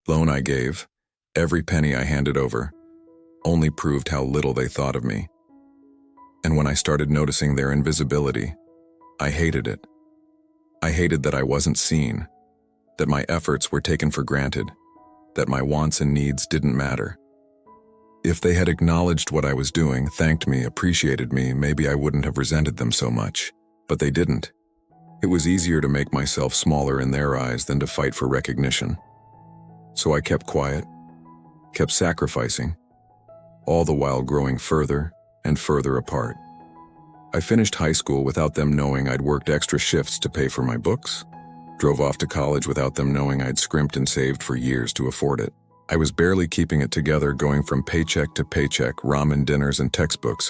loan I gave, every penny I handed over, only proved how little they thought of me. And when I started noticing their invisibility, I hated it. I hated that I wasn't seen, that my efforts were taken for granted, that my wants and needs didn't matter. If they had acknowledged what I was doing, thanked me, appreciated me, maybe I wouldn't have resented them so much. But they didn't. It was easier to make myself smaller in their eyes than to fight for recognition. So I kept quiet, kept sacrificing, all the while growing further and further apart. I finished high school without them knowing I'd worked extra shifts to pay for my books, drove off to college without them knowing I'd scrimped and saved for years to afford it. I was barely keeping it together, going from paycheck to paycheck, ramen dinners and textbooks,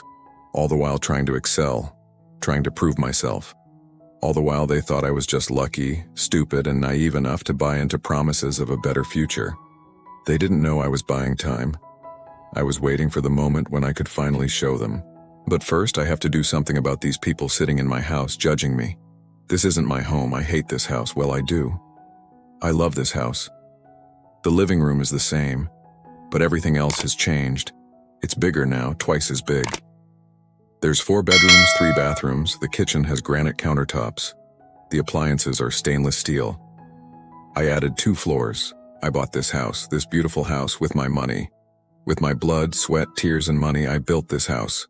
all the while trying to excel, trying to prove myself. All the while they thought I was just lucky, stupid, and naive enough to buy into promises of a better future. They didn't know I was buying time. I was waiting for the moment when I could finally show them. But first, I have to do something about these people sitting in my house judging me. This isn't my home. I hate this house. Well, I do. I love this house. The living room is the same, but everything else has changed. It's bigger now, twice as big. There's 4 bedrooms, 3 bathrooms. The kitchen has granite countertops. The appliances are stainless steel. I added 2 floors. I bought this house, this beautiful house, with my money. With my blood, sweat, tears, and money, I built this house.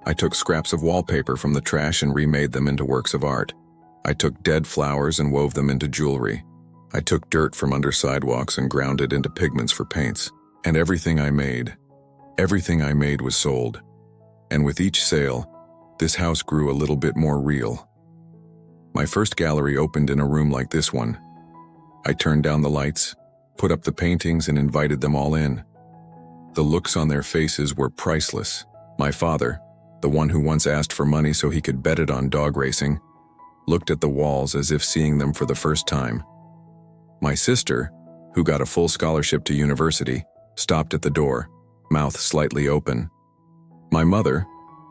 I took scraps of wallpaper from the trash and remade them into works of art. I took dead flowers and wove them into jewelry. I took dirt from under sidewalks and ground it into pigments for paints. And everything I made was sold. And with each sale, this house grew a little bit more real. My first gallery opened in a room like this one. I turned down the lights, put up the paintings, and invited them all in. The looks on their faces were priceless. My father, the one who once asked for money so he could bet it on dog racing, looked at the walls as if seeing them for the first time. My sister, who got a full scholarship to university, stopped at the door, mouth slightly open. My mother,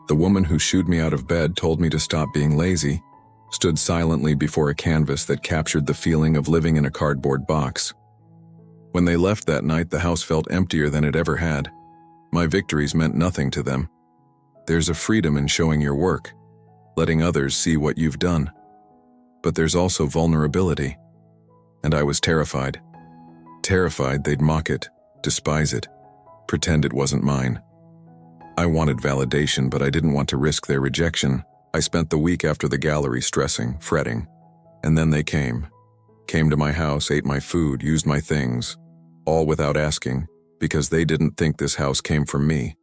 the woman who shooed me out of bed, told me to stop being lazy, stood silently before a canvas that captured the feeling of living in a cardboard box. When they left that night, the house felt emptier than it ever had. My victories meant nothing to them. There's a freedom in showing your work, letting others see what you've done. But there's also vulnerability. And I was terrified. Terrified they'd mock it, despise it, pretend it wasn't mine. I wanted validation, but I didn't want to risk their rejection. I spent the week after the gallery stressing, fretting. And then they came to my house, ate my food, used my things, all without asking, because they didn't think this house came from me.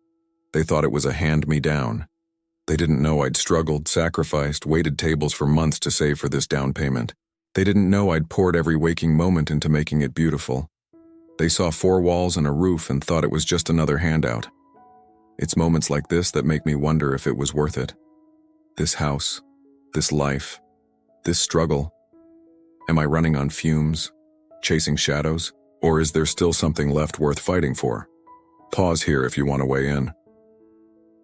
They thought it was a hand-me-down. They didn't know I'd struggled, sacrificed, waited tables for months to save for this down payment. They didn't know I'd poured every waking moment into making it beautiful. They saw 4 walls and a roof and thought it was just another handout. It's moments like this that make me wonder if it was worth it. This house, this life, this struggle. Am I running on fumes, chasing shadows, or is there still something left worth fighting for? Pause here if you want to weigh in.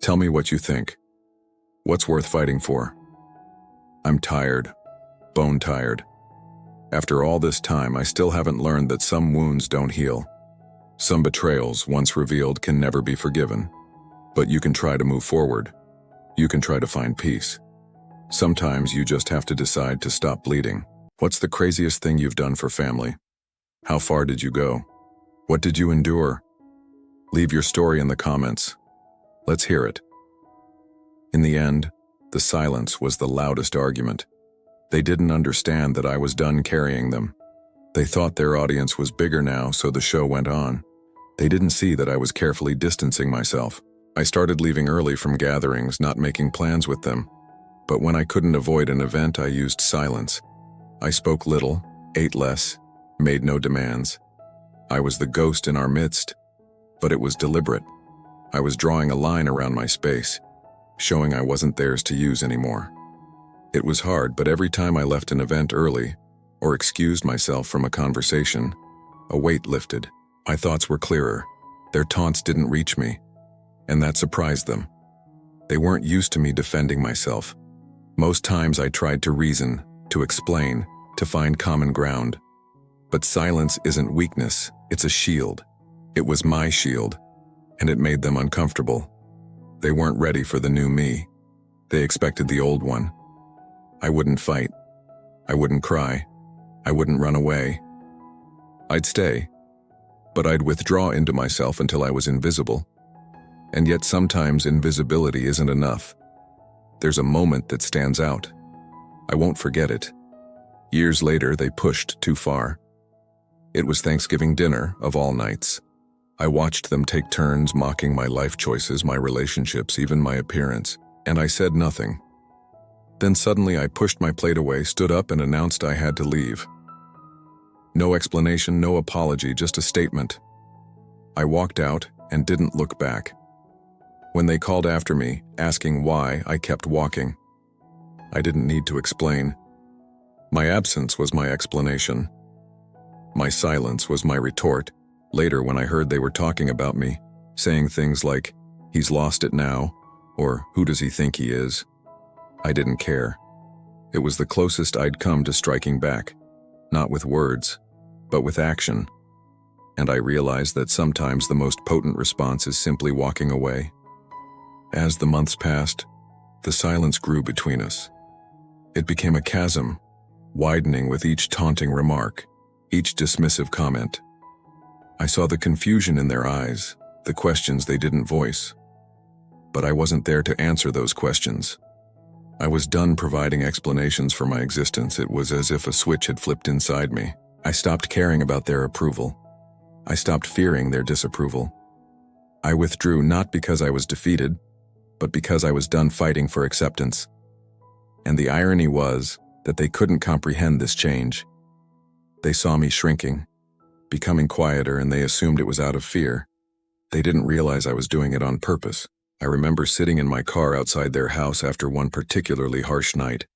Tell me what you think. What's worth fighting for? I'm tired, bone tired. After all this time, I still haven't learned that some wounds don't heal. Some betrayals, once revealed, can never be forgiven. But you can try to move forward. You can try to find peace. Sometimes you just have to decide to stop bleeding. What's the craziest thing you've done for family? How far did you go? What did you endure? Leave your story in the comments. Let's hear it. In the end, the silence was the loudest argument. They didn't understand that I was done carrying them. They thought their audience was bigger now, so the show went on. They didn't see that I was carefully distancing myself. I started leaving early from gatherings, not making plans with them. But when I couldn't avoid an event, I used silence. I spoke little, ate less, made no demands. I was the ghost in our midst, but it was deliberate. I was drawing a line around my space, showing I wasn't theirs to use anymore. It was hard, but every time I left an event early, or excused myself from a conversation, a weight lifted. My thoughts were clearer. Their taunts didn't reach me, and that surprised them. They weren't used to me defending myself. Most times I tried to reason, to explain, to find common ground. But silence isn't weakness, It's a shield. It was my shield, and it made them uncomfortable. They weren't ready for the new me. They expected the old one. I wouldn't fight. I wouldn't cry. I wouldn't run away. I'd stay, but I'd withdraw into myself until I was invisible. And yet sometimes invisibility isn't enough. There's a moment that stands out. I won't forget it. Years later, they pushed too far. It was Thanksgiving dinner, of all nights. I watched them take turns mocking my life choices, my relationships, even my appearance, and I said nothing. Then suddenly I pushed my plate away, stood up, and announced I had to leave. No explanation, no apology, just a statement. I walked out and didn't look back. When they called after me, asking why, I kept walking. I didn't need to explain. My absence was my explanation. My silence was my retort. Later, when I heard they were talking about me, saying things like, "He's lost it now," or "Who does he think he is?" I didn't care. It was the closest I'd come to striking back, not with words, but with action. And I realized that sometimes the most potent response is simply walking away. As the months passed, the silence grew between us. It became a chasm, widening with each taunting remark, each dismissive comment. I saw the confusion in their eyes, the questions they didn't voice. But I wasn't there to answer those questions. I was done providing explanations for my existence. It was as if a switch had flipped inside me. I stopped caring about their approval. I stopped fearing their disapproval. I withdrew not because I was defeated, but because I was done fighting for acceptance. And the irony was that they couldn't comprehend this change. They saw me shrinking, becoming quieter, and they assumed it was out of fear. They didn't realize I was doing it on purpose. I remember sitting in my car outside their house after one particularly harsh night.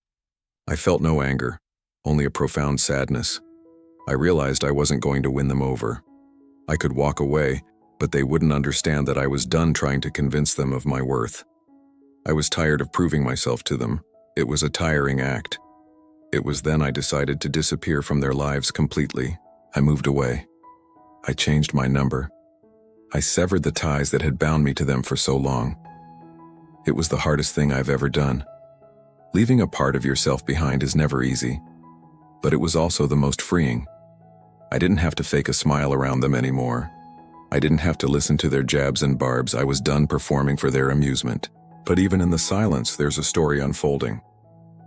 I felt no anger, only a profound sadness. I realized I wasn't going to win them over. I could walk away, but they wouldn't understand that I was done trying to convince them of my worth. I was tired of proving myself to them. It was a tiring act. It was then I decided to disappear from their lives completely. I moved away. I changed my number. I severed the ties that had bound me to them for so long. It was the hardest thing I've ever done. Leaving a part of yourself behind is never easy, but it was also the most freeing. I didn't have to fake a smile around them anymore. I didn't have to listen to their jabs and barbs. I was done performing for their amusement. But even in the silence, there's a story unfolding.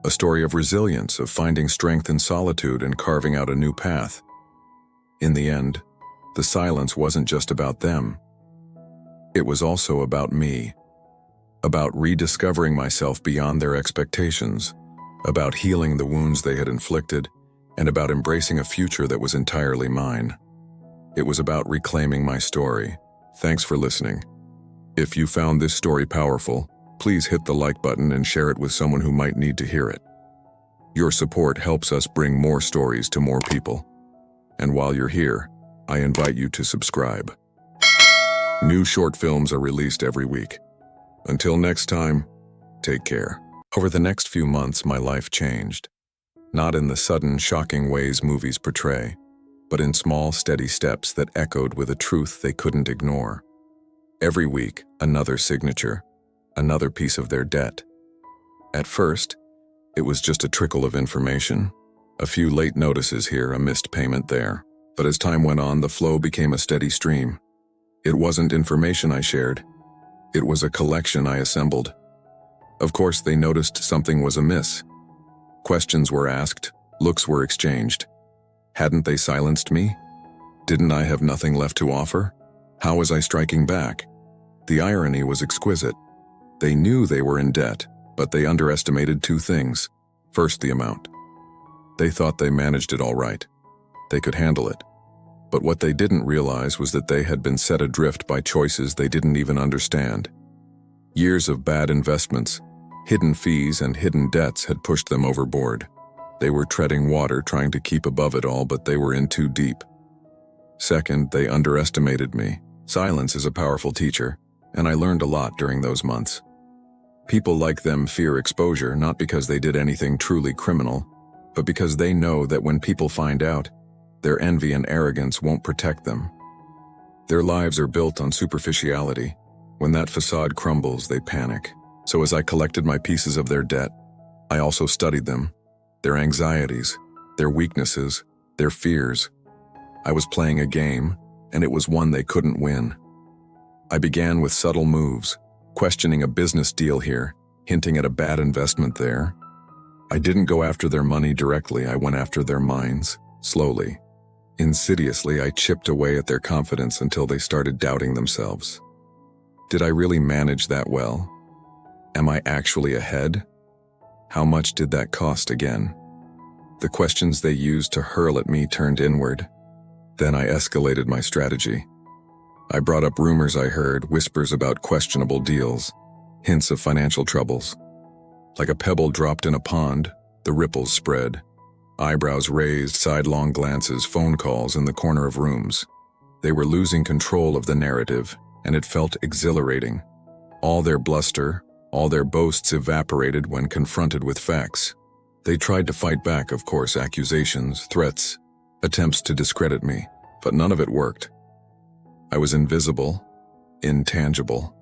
A story of resilience, of finding strength in solitude and carving out a new path. In the end, the silence wasn't just about them. It was also about me. About rediscovering myself beyond their expectations. About healing the wounds they had inflicted, and about embracing a future that was entirely mine. It was about reclaiming my story. Thanks for listening. If you found this story powerful, please hit the like button and share it with someone who might need to hear it. Your support helps us bring more stories to more people. And while you're here, I invite you to subscribe. New short films are released every week. Until next time, take care. Over the next few months, my life changed. Not in the sudden, shocking ways movies portray, but in small, steady steps that echoed with a truth they couldn't ignore. Every week, another signature, another piece of their debt. At first, it was just a trickle of information, a few late notices here, a missed payment there. But as time went on, the flow became a steady stream. It wasn't information I shared. It was a collection I assembled. Of course, they noticed something was amiss. Questions were asked, looks were exchanged. Hadn't they silenced me? Didn't I have nothing left to offer? How was I striking back? The irony was exquisite. They knew they were in debt, but they underestimated two things. First, the amount. They thought they managed it all right. They could handle it. But what they didn't realize was that they had been set adrift by choices they didn't even understand. Years of bad investments, hidden fees, and hidden debts had pushed them overboard. They were treading water, trying to keep above it all, but they were in too deep. Second, they underestimated me. Silence is a powerful teacher, and I learned a lot during those months. People like them fear exposure, not because they did anything truly criminal, but because they know that when people find out, their envy and arrogance won't protect them. Their lives are built on superficiality. When that facade crumbles, they panic. So as I collected my pieces of their debt, I also studied them, their anxieties, their weaknesses, their fears. I was playing a game, and it was one they couldn't win. I began with subtle moves, questioning a business deal here, hinting at a bad investment there. I didn't go after their money directly, I went after their minds, slowly. Insidiously, I chipped away at their confidence until they started doubting themselves. Did I really manage that well? Am I actually ahead? How much did that cost again? The questions they used to hurl at me turned inward. Then I escalated my strategy. I brought up rumors I heard, whispers about questionable deals, hints of financial troubles. Like a pebble dropped in a pond, the ripples spread. Eyebrows raised, sidelong glances, phone calls in the corner of rooms. They were losing control of the narrative, and it felt exhilarating. All their bluster, all their boasts evaporated when confronted with facts. They tried to fight back, of course, accusations, threats, attempts to discredit me, but none of it worked. I was invisible, intangible,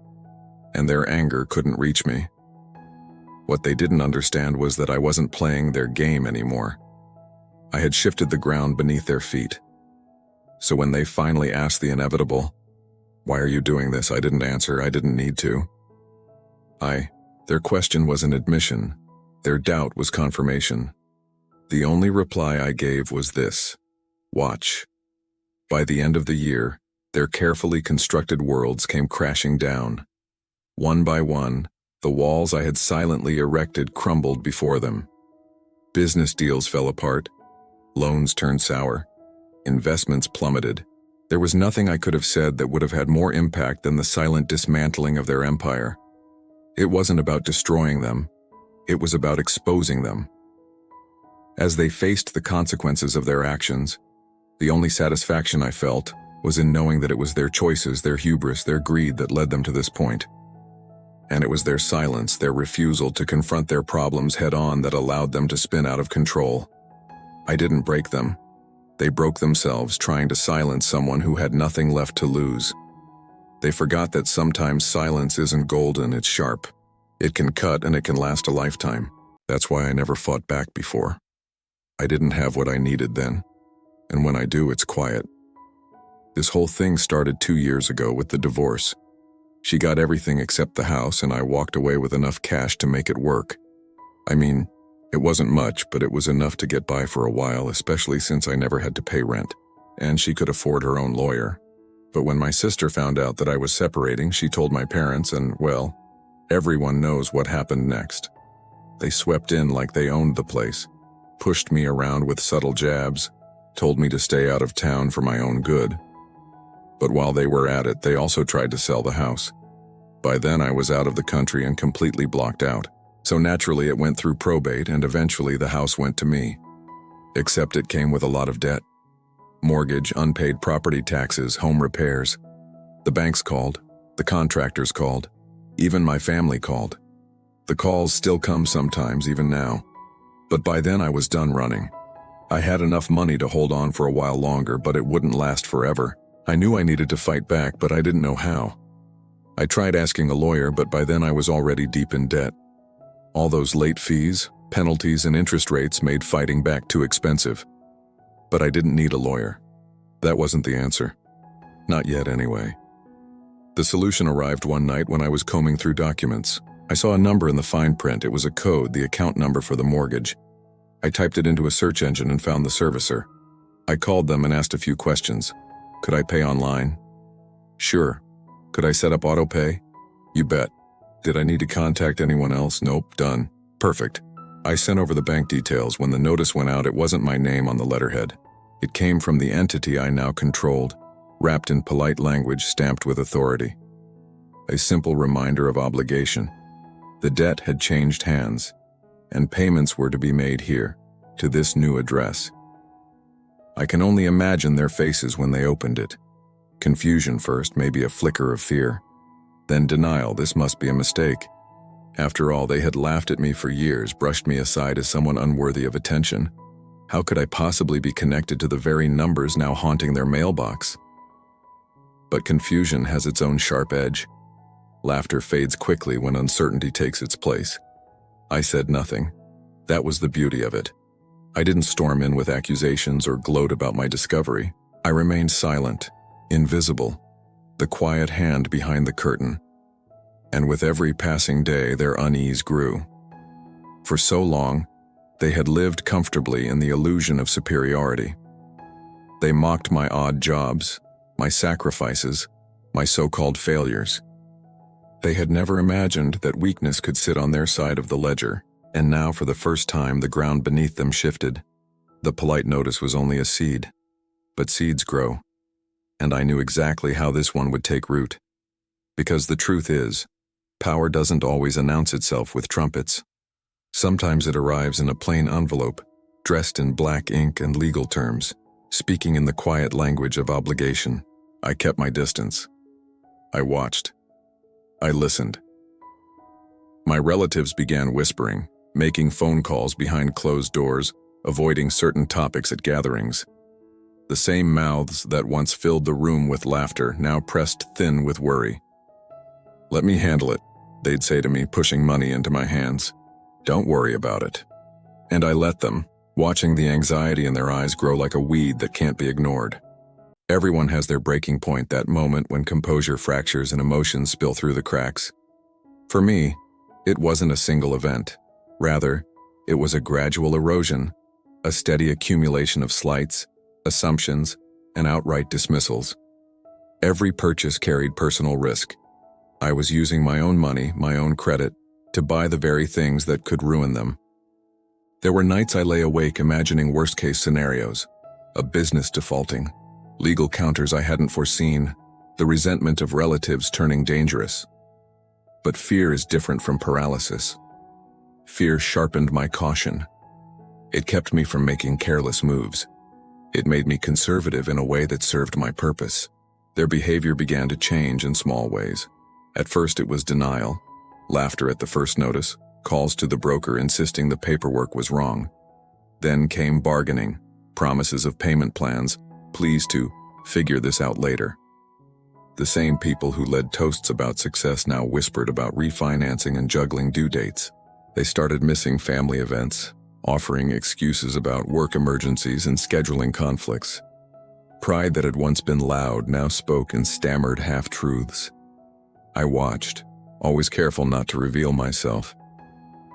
and their anger couldn't reach me. What they didn't understand was that I wasn't playing their game anymore. I had shifted the ground beneath their feet. So when they finally asked the inevitable, "Why are you doing this?" I didn't answer. I didn't need to. Their question was an admission. Their doubt was confirmation. The only reply I gave was this: watch. By the end of the year, their carefully constructed worlds came crashing down. One by one, the walls I had silently erected crumbled before them. Business deals fell apart. Loans turned sour. Investments plummeted. There was nothing I could have said that would have had more impact than the silent dismantling of their empire. It wasn't about destroying them. It was about exposing them. As they faced the consequences of their actions, the only satisfaction I felt was in knowing that it was their choices, their hubris, their greed that led them to this point. And it was their silence, their refusal to confront their problems head-on that allowed them to spin out of control. I didn't break them. They broke themselves trying to silence someone who had nothing left to lose. They forgot that sometimes silence isn't golden, it's sharp. It can cut and it can last a lifetime. That's why I never fought back before. I didn't have what I needed then. And when I do, it's quiet. This whole thing started 2 years ago with the divorce. She got everything except the house, and I walked away with enough cash to make it work. I mean, it wasn't much, but it was enough to get by for a while, especially since I never had to pay rent, and she could afford her own lawyer. But when my sister found out that I was separating, she told my parents, and, well, everyone knows what happened next. They swept in like they owned the place, pushed me around with subtle jabs, told me to stay out of town for my own good. But while they were at it, they also tried to sell the house. By then I was out of the country and completely blocked out. So naturally it went through probate, and eventually the house went to me. Except it came with a lot of debt. Mortgage, unpaid property taxes, home repairs. The banks called, the contractors called, even my family called. The calls still come sometimes, even now. But by then I was done running. I had enough money to hold on for a while longer, but it wouldn't last forever. I knew I needed to fight back, but I didn't know how. I tried asking a lawyer, but by then I was already deep in debt. All those late fees, penalties, and interest rates made fighting back too expensive. But I didn't need a lawyer. That wasn't the answer. Not yet, anyway. The solution arrived one night when I was combing through documents. I saw a number in the fine print. It was a code, the account number for the mortgage. I typed it into a search engine and found the servicer. I called them and asked a few questions. Could I pay online? Sure. Could I set up auto pay? You bet. Did I need to contact anyone else? Nope, done. Perfect. I sent over the bank details. When the notice went out, it wasn't my name on the letterhead. It came from the entity I now controlled, wrapped in polite language stamped with authority. A simple reminder of obligation. The debt had changed hands, and payments were to be made here, to this new address. I can only imagine their faces when they opened it. Confusion first, maybe a flicker of fear. Then denial, this must be a mistake. After all, they had laughed at me for years, brushed me aside as someone unworthy of attention. How could I possibly be connected to the very numbers now haunting their mailbox? But confusion has its own sharp edge. Laughter fades quickly when uncertainty takes its place. I said nothing. That was the beauty of it. I didn't storm in with accusations or gloat about my discovery. I remained silent, invisible, the quiet hand behind the curtain. And with every passing day, their unease grew. For so long, they had lived comfortably in the illusion of superiority. They mocked my odd jobs, my sacrifices, my so-called failures. They had never imagined that weakness could sit on their side of the ledger, and now for the first time the ground beneath them shifted. The polite notice was only a seed, but seeds grow, and I knew exactly how this one would take root. Because the truth is, power doesn't always announce itself with trumpets. Sometimes it arrives in a plain envelope, dressed in black ink and legal terms, speaking in the quiet language of obligation. I kept my distance. I watched. I listened. My relatives began whispering, making phone calls behind closed doors, avoiding certain topics at gatherings. The same mouths that once filled the room with laughter now pressed thin with worry. "Let me handle it," they'd say to me, pushing money into my hands. "Don't worry about it." And I let them, watching the anxiety in their eyes grow like a weed that can't be ignored. Everyone has their breaking point, that moment when composure fractures and emotions spill through the cracks. For me, it wasn't a single event. Rather, it was a gradual erosion, a steady accumulation of slights, assumptions, and outright dismissals. Every purchase carried personal risk. I was using my own money, my own credit, to buy the very things that could ruin them. There were nights I lay awake imagining worst-case scenarios, a business defaulting, legal counters I hadn't foreseen, the resentment of relatives turning dangerous. But fear is different from paralysis. Fear sharpened my caution. It kept me from making careless moves. It made me conservative in a way that served my purpose. Their behavior began to change in small ways. At first it was denial, laughter at the first notice, calls to the broker insisting the paperwork was wrong. Then came bargaining, promises of payment plans, pleas to figure this out later. The same people who led toasts about success now whispered about refinancing and juggling due dates. They started missing family events, offering excuses about work emergencies and scheduling conflicts. Pride that had once been loud now spoke in stammered half-truths. I watched, always careful not to reveal myself.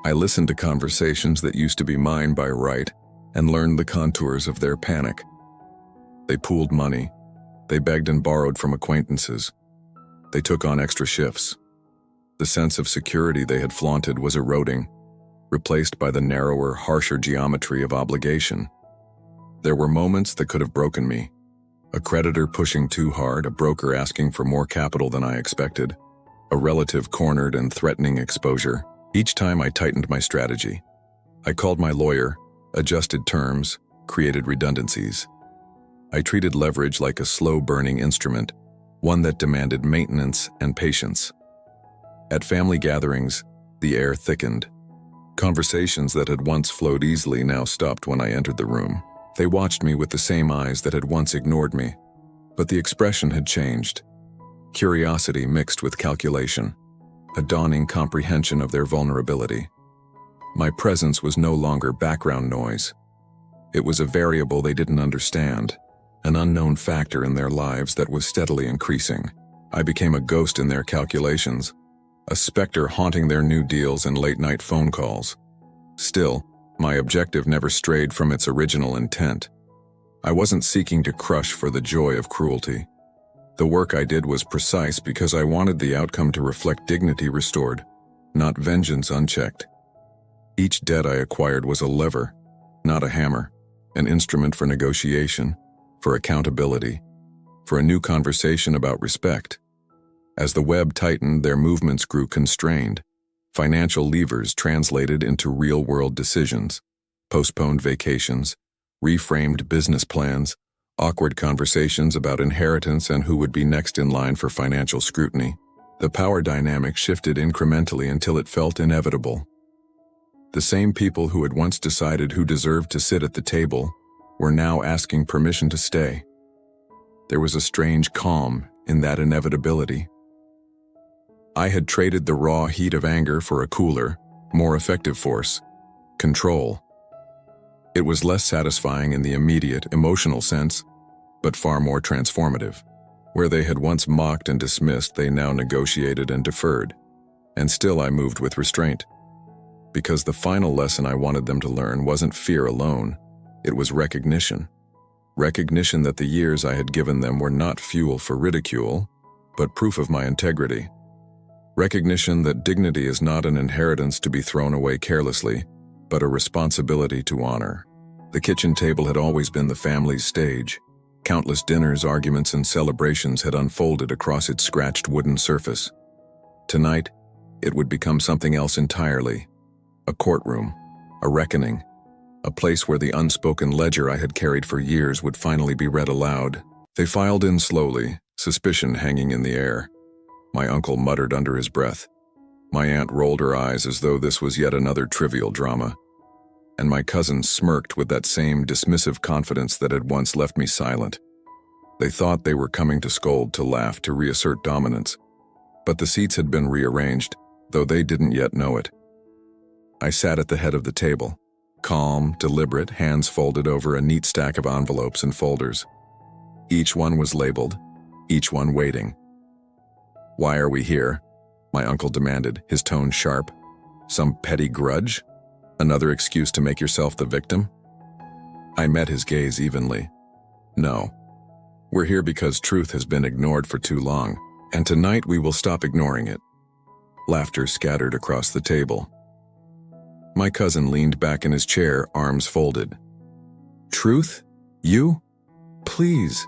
I listened to conversations that used to be mine by right and learned the contours of their panic. They pooled money. They begged and borrowed from acquaintances. They took on extra shifts. The sense of security they had flaunted was eroding, replaced by the narrower, harsher geometry of obligation. There were moments that could have broken me. A creditor pushing too hard, a broker asking for more capital than I expected, a relative cornered and threatening exposure. Each time I tightened my strategy. I called my lawyer, adjusted terms, created redundancies. I treated leverage like a slow-burning instrument, one that demanded maintenance and patience. At family gatherings, the air thickened. Conversations that had once flowed easily now stopped when I entered the room. They watched me with the same eyes that had once ignored me, but the expression had changed. Curiosity mixed with calculation, a dawning comprehension of their vulnerability. My presence was no longer background noise. It was a variable they didn't understand, an unknown factor in their lives that was steadily increasing. I became a ghost in their calculations, a specter haunting their new deals and late-night phone calls. Still, my objective never strayed from its original intent. I wasn't seeking to crush for the joy of cruelty. The work I did was precise because I wanted the outcome to reflect dignity restored, not vengeance unchecked. Each debt I acquired was a lever, not a hammer, an instrument for negotiation, for accountability, for a new conversation about respect. As the web tightened, their movements grew constrained. Financial levers translated into real-world decisions, postponed vacations, reframed business plans, awkward conversations about inheritance and who would be next in line for financial scrutiny. The power dynamic shifted incrementally until it felt inevitable. The same people who had once decided who deserved to sit at the table were now asking permission to stay. There was a strange calm, in that inevitability. I had traded the raw heat of anger for a cooler, more effective force: control. It was less satisfying in the immediate, emotional sense, but far more transformative. Where they had once mocked and dismissed, they now negotiated and deferred. And still I moved with restraint. Because the final lesson I wanted them to learn wasn't fear alone, it was recognition. Recognition that the years I had given them were not fuel for ridicule, but proof of my integrity. Recognition that dignity is not an inheritance to be thrown away carelessly, but a responsibility to honor. The kitchen table had always been the family's stage. Countless dinners, arguments, and celebrations had unfolded across its scratched wooden surface. Tonight, it would become something else entirely. A courtroom, a reckoning, a place where the unspoken ledger I had carried for years would finally be read aloud. They filed in slowly, suspicion hanging in the air. My uncle muttered under his breath. My aunt rolled her eyes as though this was yet another trivial drama. And my cousin smirked with that same dismissive confidence that had once left me silent. They thought they were coming to scold, to laugh, to reassert dominance. But the seats had been rearranged, though they didn't yet know it. I sat at the head of the table, calm, deliberate, hands folded over a neat stack of envelopes and folders. Each one was labeled, each one waiting. "Why are we here?" my uncle demanded, his tone sharp. "Some petty grudge? Another excuse to make yourself the victim?" I met his gaze evenly. "No. We're here because truth has been ignored for too long, and tonight we will stop ignoring it." Laughter scattered across the table. My cousin leaned back in his chair, arms folded. "Truth? You? Please.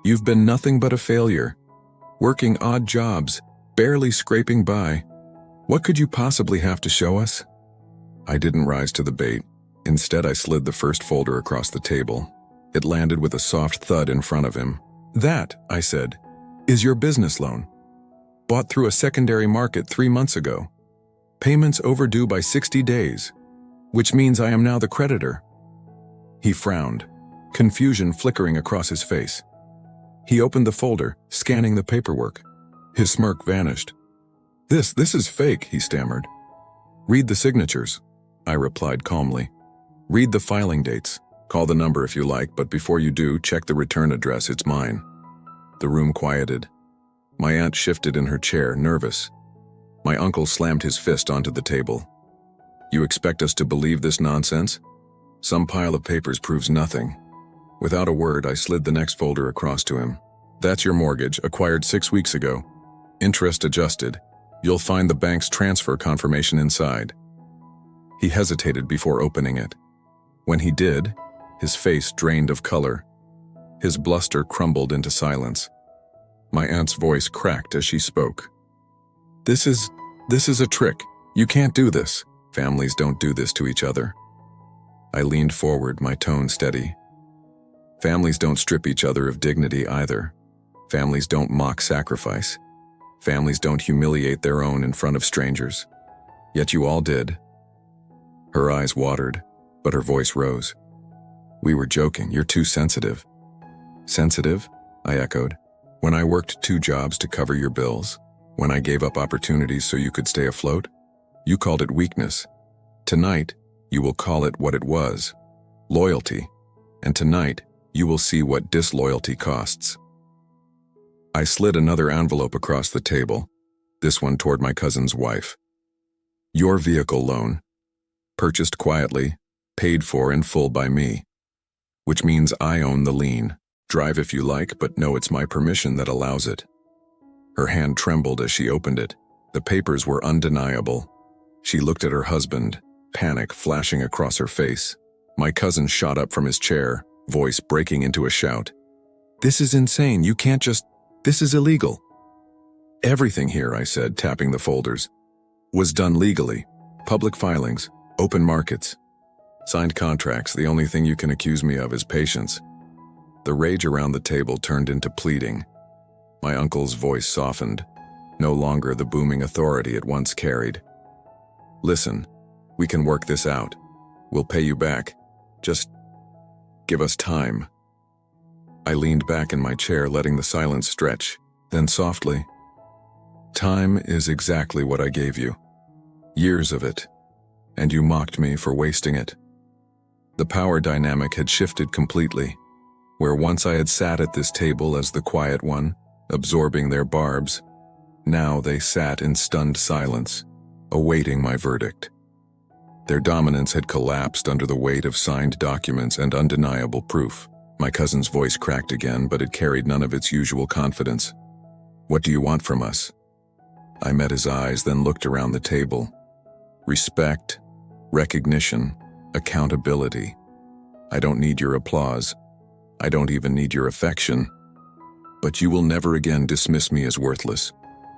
You've been nothing but a failure. Working odd jobs, barely scraping by. What could you possibly have to show us?" I didn't rise to the bait. Instead, I slid the first folder across the table. It landed with a soft thud in front of him. "That," I said, "is your business loan. Bought through a secondary market 3 months ago. Payments overdue by 60 days, which means I am now the creditor." He frowned, confusion flickering across his face. He opened the folder, scanning the paperwork. His smirk vanished. This is fake," he stammered. "Read the signatures," I replied calmly. "Read the filing dates. Call the number if you like, but before you do, check the return address, it's mine." The room quieted. My aunt shifted in her chair, nervous. My uncle slammed his fist onto the table. "You expect us to believe this nonsense? Some pile of papers proves nothing." Without a word, I slid the next folder across to him. "That's your mortgage, acquired 6 weeks ago. Interest adjusted. You'll find the bank's transfer confirmation inside." He hesitated before opening it. When he did, his face drained of color. His bluster crumbled into silence. My aunt's voice cracked as she spoke. This is a trick. You can't do this. Families don't do this to each other." I leaned forward, my tone steady. Families don't strip each other of dignity either. Families don't mock sacrifice. Families don't humiliate their own in front of strangers. Yet you all did. Her eyes watered, but her voice rose. "We were joking. You're too sensitive." "Sensitive?" I echoed. "When I worked 2 jobs to cover your bills, when I gave up opportunities so you could stay afloat, you called it weakness. Tonight, you will call it what it was, loyalty. And tonight, you will see what disloyalty costs." I slid another envelope across the table, this one toward my cousin's wife. "Your vehicle loan. Purchased quietly, paid for in full by me. Which means I own the lien. Drive if you like, but know it's my permission that allows it." Her hand trembled as she opened it. The papers were undeniable. She looked at her husband, panic flashing across her face. My cousin shot up from his chair, voice breaking into a shout. "This is insane. You can't just... This is illegal." "Everything here," I said, tapping the folders, "was done legally. Public filings, open markets. Signed contracts. The only thing you can accuse me of is patience." The rage around the table turned into pleading. My uncle's voice softened, no longer the booming authority it once carried. "Listen, we can work this out. We'll pay you back. Just give us time." I leaned back in my chair, letting the silence stretch. Then softly, "Time is exactly what I gave you. Years of it. And you mocked me for wasting it." The power dynamic had shifted completely. Where once I had sat at this table as the quiet one, absorbing their barbs, now they sat in stunned silence, awaiting my verdict. Their dominance had collapsed under the weight of signed documents and undeniable proof. My cousin's voice cracked again, but it carried none of its usual confidence. "What do you want from us?" I met his eyes, then looked around the table. Respect, recognition, accountability. I don't need your applause. I don't even need your affection. But you will never again dismiss me as worthless.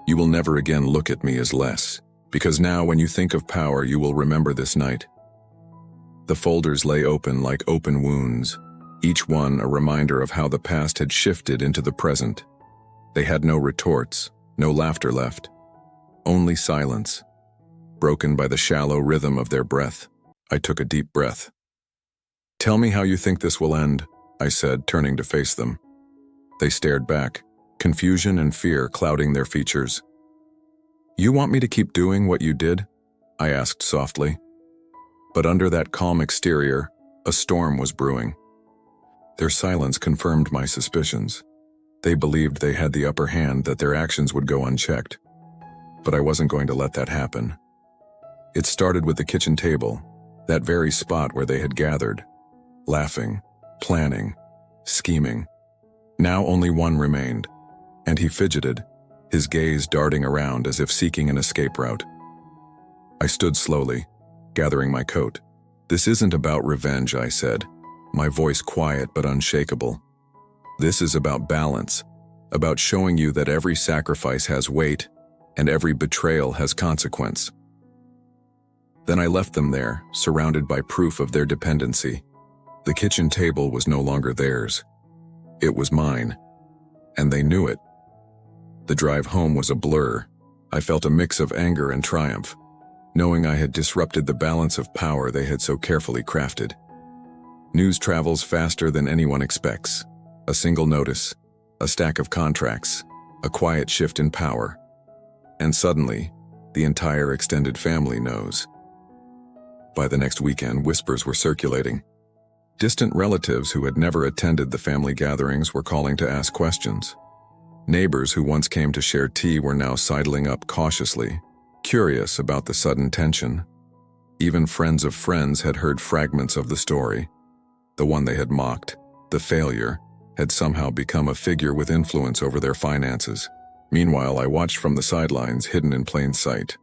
You will never again look at me as less. Because now when you think of power, you will remember this night. The folders lay open like open wounds, each one a reminder of how the past had shifted into the present. They had no retorts, no laughter left. Only silence, broken by the shallow rhythm of their breath. I took a deep breath. "Tell me how you think this will end," I said, turning to face them. They stared back, confusion and fear clouding their features. "You want me to keep doing what you did?" I asked softly. But under that calm exterior, a storm was brewing. Their silence confirmed my suspicions. They believed they had the upper hand, that their actions would go unchecked. But I wasn't going to let that happen. It started with the kitchen table, that very spot where they had gathered, laughing, planning, scheming. Now only one remained, and he fidgeted, his gaze darting around as if seeking an escape route. I stood slowly, gathering my coat. "This isn't about revenge," I said, my voice quiet but unshakable. "This is about balance, about showing you that every sacrifice has weight and every betrayal has consequence." Then I left them there, surrounded by proof of their dependency. The kitchen table was no longer theirs. It was mine, and they knew it. The drive home was a blur. I felt a mix of anger and triumph, knowing I had disrupted the balance of power they had so carefully crafted. News travels faster than anyone expects. A single notice, a stack of contracts, a quiet shift in power. And suddenly, the entire extended family knows. By the next weekend, whispers were circulating. Distant relatives who had never attended the family gatherings were calling to ask questions. Neighbors who once came to share tea were now sidling up cautiously, curious about the sudden tension. Even friends of friends had heard fragments of the story. The one they had mocked, the failure, had somehow become a figure with influence over their finances. Meanwhile, I watched from the sidelines, hidden in plain sight.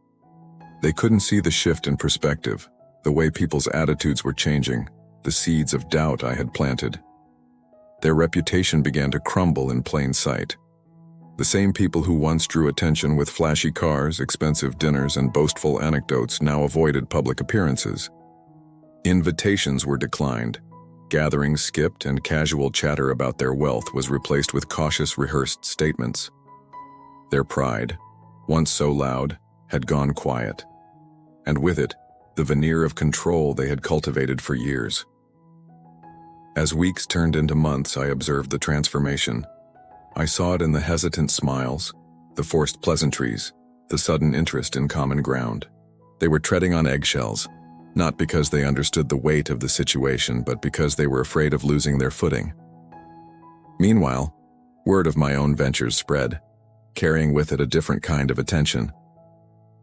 They couldn't see the shift in perspective, the way people's attitudes were changing, the seeds of doubt I had planted. Their reputation began to crumble in plain sight. The same people who once drew attention with flashy cars, expensive dinners, and boastful anecdotes now avoided public appearances. Invitations were declined. Gatherings skipped, and casual chatter about their wealth was replaced with cautious, rehearsed statements. Their pride, once so loud, had gone quiet. And with it, the veneer of control they had cultivated for years. As weeks turned into months, I observed the transformation. I saw it in the hesitant smiles, the forced pleasantries, the sudden interest in common ground. They were treading on eggshells, not because they understood the weight of the situation, but because they were afraid of losing their footing. Meanwhile, word of my own ventures spread, carrying with it a different kind of attention.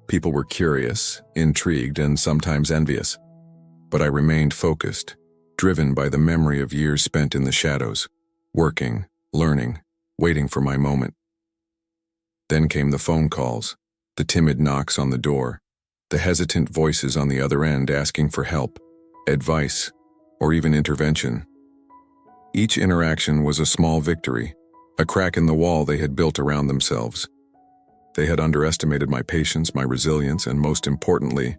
People were curious, intrigued, and sometimes envious. But I remained focused, driven by the memory of years spent in the shadows, working, learning, waiting for my moment. Then came the phone calls, the timid knocks on the door, the hesitant voices on the other end asking for help, advice, or even intervention. Each interaction was a small victory, a crack in the wall they had built around themselves. They had underestimated my patience, my resilience, and most importantly,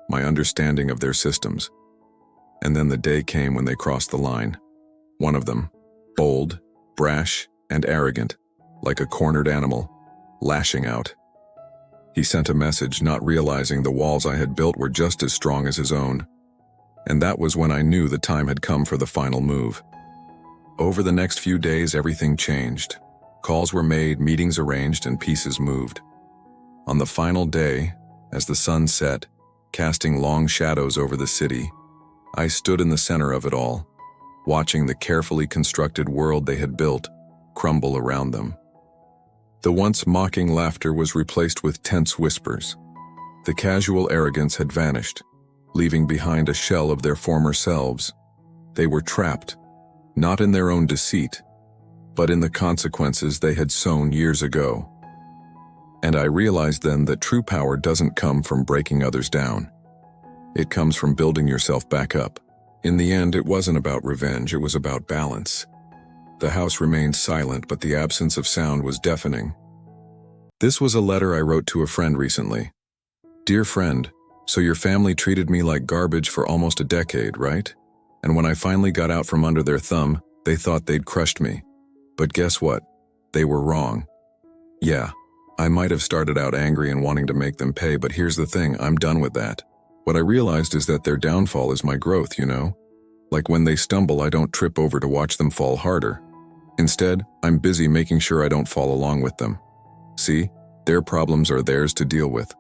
my understanding of their systems. And then the day came when they crossed the line. One of them, bold, brash, and arrogant, like a cornered animal, lashing out. He sent a message, not realizing the walls I had built were just as strong as his own. And that was when I knew the time had come for the final move. Over the next few days, everything changed. Calls were made, meetings arranged, and pieces moved. On the final day, as the sun set, casting long shadows over the city, I stood in the center of it all, watching the carefully constructed world they had built crumble around them. The once mocking laughter was replaced with tense whispers. The casual arrogance had vanished, leaving behind a shell of their former selves. They were trapped, not in their own deceit, but in the consequences they had sown years ago. And I realized then that true power doesn't come from breaking others down. It comes from building yourself back up. In the end, it wasn't about revenge, it was about balance. The house remained silent, but the absence of sound was deafening. This was a letter I wrote to a friend recently. Dear friend, so your family treated me like garbage for almost a decade, right? And when I finally got out from under their thumb, they thought they'd crushed me. But guess what? They were wrong. Yeah, I might have started out angry and wanting to make them pay, but here's the thing, I'm done with that. What I realized is that their downfall is my growth, you know? Like when they stumble, I don't trip over to watch them fall harder. Instead, I'm busy making sure I don't fall along with them. See, their problems are theirs to deal with.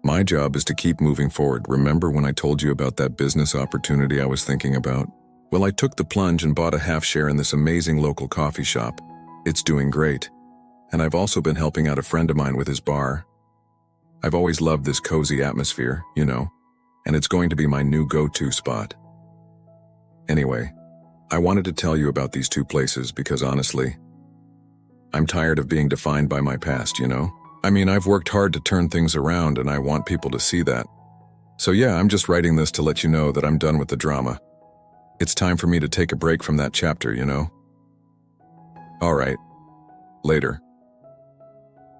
My job is to keep moving forward. Remember when I told you about that business opportunity I was thinking about? Well, I took the plunge and bought a half share in this amazing local coffee shop. It's doing great. And I've also been helping out a friend of mine with his bar. I've always loved this cozy atmosphere, you know, and it's going to be my new go-to spot. Anyway, I wanted to tell you about these two places because honestly, I'm tired of being defined by my past, you know? I mean, I've worked hard to turn things around and I want people to see that. So yeah, I'm just writing this to let you know that I'm done with the drama. It's time for me to take a break from that chapter, you know? All right. Later.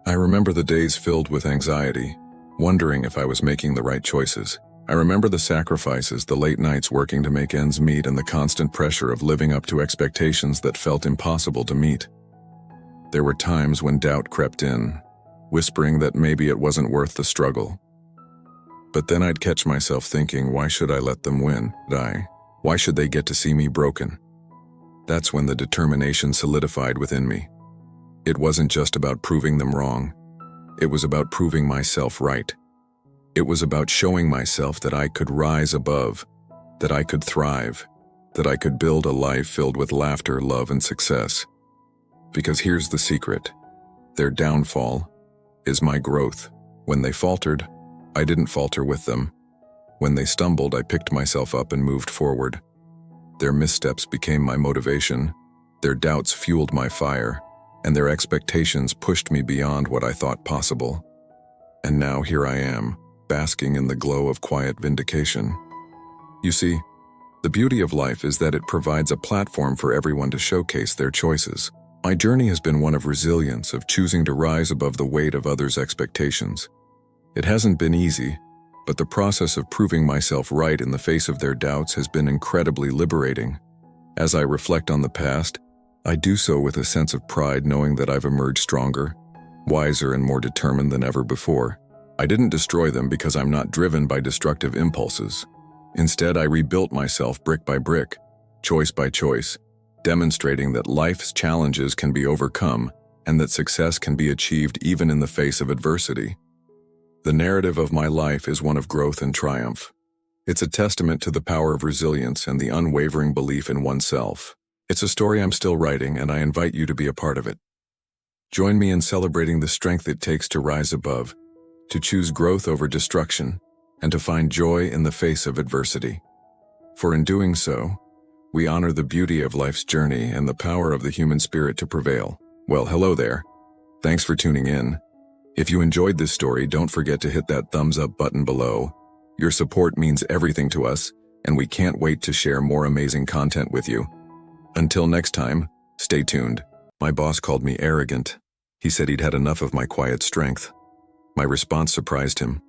I remember the days filled with anxiety, wondering if I was making the right choices. I remember the sacrifices, the late nights working to make ends meet, and the constant pressure of living up to expectations that felt impossible to meet. There were times when doubt crept in, whispering that maybe it wasn't worth the struggle. But then I'd catch myself thinking, why should I let them win? Why should they get to see me broken? That's when the determination solidified within me. It wasn't just about proving them wrong. It was about proving myself right. It was about showing myself that I could rise above, that I could thrive, that I could build a life filled with laughter, love, and success. Because here's the secret. Their downfall is my growth. When they faltered, I didn't falter with them. When they stumbled, I picked myself up and moved forward. Their missteps became my motivation, their doubts fueled my fire, and their expectations pushed me beyond what I thought possible. And now here I am, basking in the glow of quiet vindication. You see, the beauty of life is that it provides a platform for everyone to showcase their choices. My journey has been one of resilience, of choosing to rise above the weight of others' expectations. It hasn't been easy, but the process of proving myself right in the face of their doubts has been incredibly liberating. As I reflect on the past, I do so with a sense of pride, knowing that I've emerged stronger, wiser, and more determined than ever before. I didn't destroy them because I'm not driven by destructive impulses. Instead, I rebuilt myself brick by brick, choice by choice, demonstrating that life's challenges can be overcome and that success can be achieved even in the face of adversity. The narrative of my life is one of growth and triumph. It's a testament to the power of resilience and the unwavering belief in oneself. It's a story I'm still writing, and I invite you to be a part of it. Join me in celebrating the strength it takes to rise above, to choose growth over destruction, and to find joy in the face of adversity. For in doing so, we honor the beauty of life's journey and the power of the human spirit to prevail. Well, hello there. Thanks for tuning in. If you enjoyed this story, don't forget to hit that thumbs up button below. Your support means everything to us, and we can't wait to share more amazing content with you. Until next time, stay tuned. My boss called me arrogant. He said he'd had enough of my quiet strength. My response surprised him.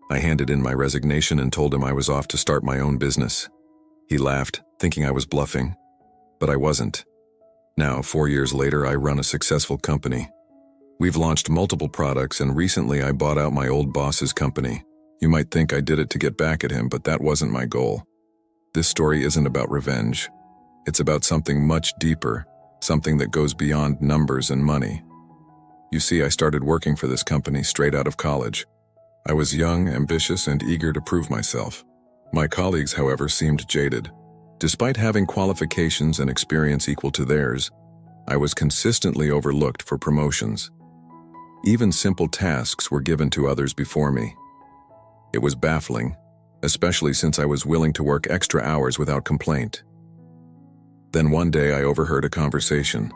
I handed in my resignation and told him I was off to start my own business. He laughed, thinking I was bluffing. But I wasn't. Now, 4 years later, I run a successful company. We've launched multiple products, and recently I bought out my old boss's company. You might think I did it to get back at him, but that wasn't my goal. This story isn't about revenge. It's about something much deeper, something that goes beyond numbers and money. You see, I started working for this company straight out of college. I was young, ambitious, and eager to prove myself. My colleagues, however, seemed jaded. Despite having qualifications and experience equal to theirs, I was consistently overlooked for promotions. Even simple tasks were given to others before me. It was baffling, especially since I was willing to work extra hours without complaint. Then one day I overheard a conversation.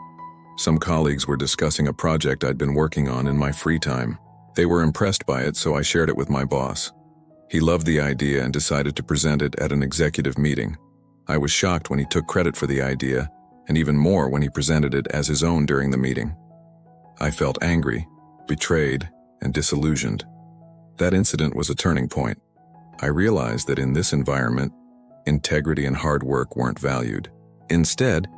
Some colleagues were discussing a project I'd been working on in my free time. They were impressed by it, so I shared it with my boss. He loved the idea and decided to present it at an executive meeting. I was shocked when he took credit for the idea, and even more when he presented it as his own during the meeting. I felt angry, betrayed, and disillusioned. That incident was a turning point. I realized that in this environment, integrity and hard work weren't valued. Instead,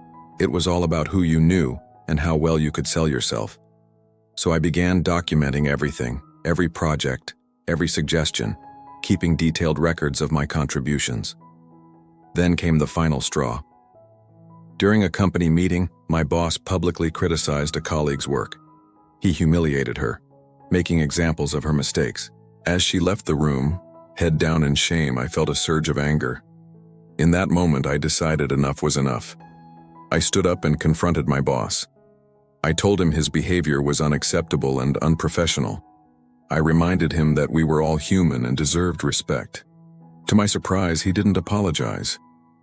it was all about who you knew and how well you could sell yourself. So I began documenting everything, every project, every suggestion, keeping detailed records of my contributions. Then came the final straw. During a company meeting, my boss publicly criticized a colleague's work. He humiliated her, making examples of her mistakes. As she left the room, head down in shame, I felt a surge of anger. In that moment, I decided enough was enough. I stood up and confronted my boss. I told him his behavior was unacceptable and unprofessional. I reminded him that we were all human and deserved respect. To my surprise, he didn't apologize.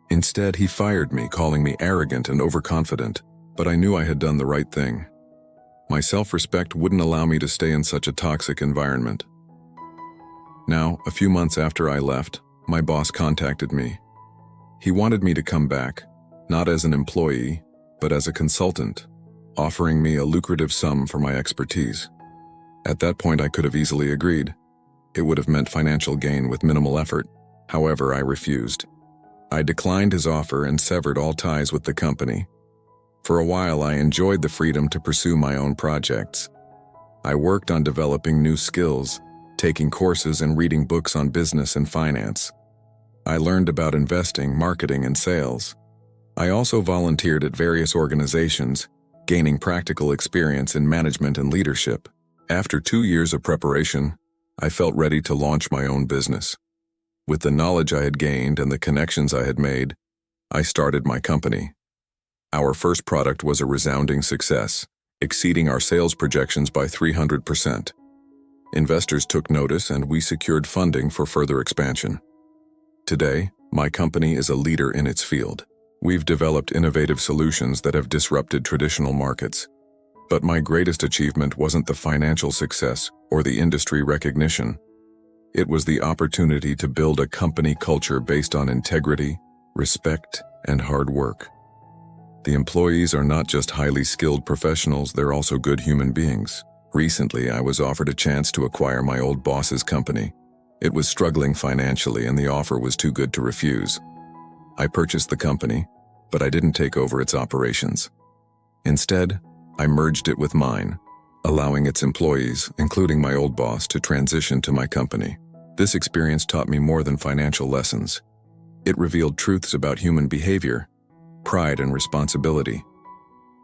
Instead, he fired me, calling me arrogant and overconfident, but I knew I had done the right thing. My self-respect wouldn't allow me to stay in such a toxic environment. Now, a few months after I left, my boss contacted me. He wanted me to come back, not as an employee, but as a consultant, offering me a lucrative sum for my expertise. At that point, I could have easily agreed. It would have meant financial gain with minimal effort. However, I refused. I declined his offer and severed all ties with the company. For a while, I enjoyed the freedom to pursue my own projects. I worked on developing new skills, taking courses and reading books on business and finance. I learned about investing, marketing, and sales. I also volunteered at various organizations, gaining practical experience in management and leadership. After 2 years of preparation, I felt ready to launch my own business. With the knowledge I had gained and the connections I had made, I started my company. Our first product was a resounding success, exceeding our sales projections by 300%. Investors took notice and we secured funding for further expansion. Today, my company is a leader in its field. We've developed innovative solutions that have disrupted traditional markets. But my greatest achievement wasn't the financial success or the industry recognition. It was the opportunity to build a company culture based on integrity, respect, and hard work. The employees are not just highly skilled professionals, they're also good human beings. Recently, I was offered a chance to acquire my old boss's company. It was struggling financially and the offer was too good to refuse. I purchased the company, but I didn't take over its operations. Instead, I merged it with mine, allowing its employees, including my old boss, to transition to my company. This experience taught me more than financial lessons. It revealed truths about human behavior, pride, and responsibility.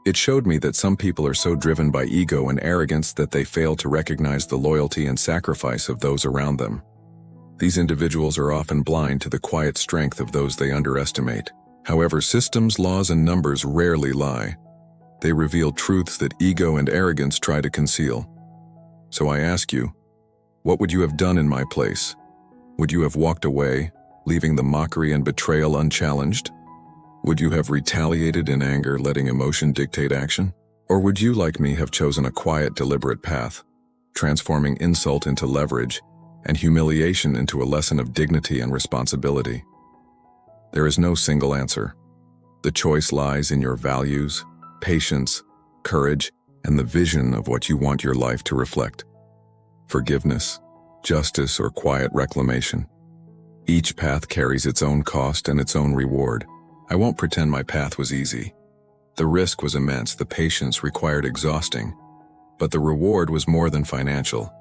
It showed me that some people are so driven by ego and arrogance that they fail to recognize the loyalty and sacrifice of those around them. These individuals are often blind to the quiet strength of those they underestimate. However, systems, laws, and numbers rarely lie. They reveal truths that ego and arrogance try to conceal. So I ask you, what would you have done in my place? Would you have walked away, leaving the mockery and betrayal unchallenged? Would you have retaliated in anger, letting emotion dictate action? Or would you, like me, have chosen a quiet, deliberate path, transforming insult into leverage and humiliation into a lesson of dignity and responsibility? There is no single answer. The choice lies in your values, patience, courage, and the vision of what you want your life to reflect. Forgiveness, justice, or quiet reclamation. Each path carries its own cost and its own reward. I won't pretend my path was easy. The risk was immense, the patience required exhausting, but the reward was more than financial.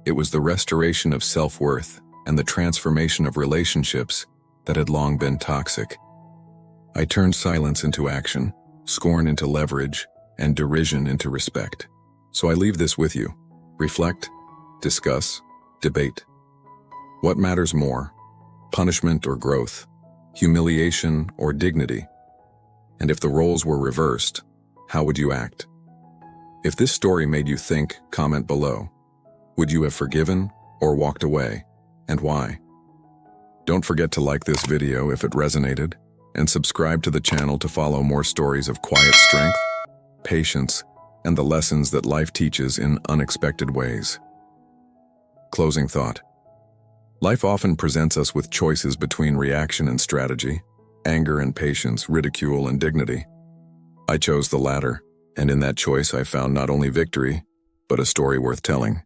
It was the restoration of self-worth and the transformation of relationships that had long been toxic. I turned silence into action, scorn into leverage, and derision into respect. So I leave this with you. Reflect, discuss, debate. What matters more? Punishment or growth? Humiliation or dignity? And if the roles were reversed, how would you act? If this story made you think, comment below. Would you have forgiven or walked away, and why? Don't forget to like this video if it resonated, and subscribe to the channel to follow more stories of quiet strength, patience, and the lessons that life teaches in unexpected ways. Closing thought. Life often presents us with choices between reaction and strategy, anger and patience, ridicule and dignity. I chose the latter, and in that choice I found not only victory, but a story worth telling.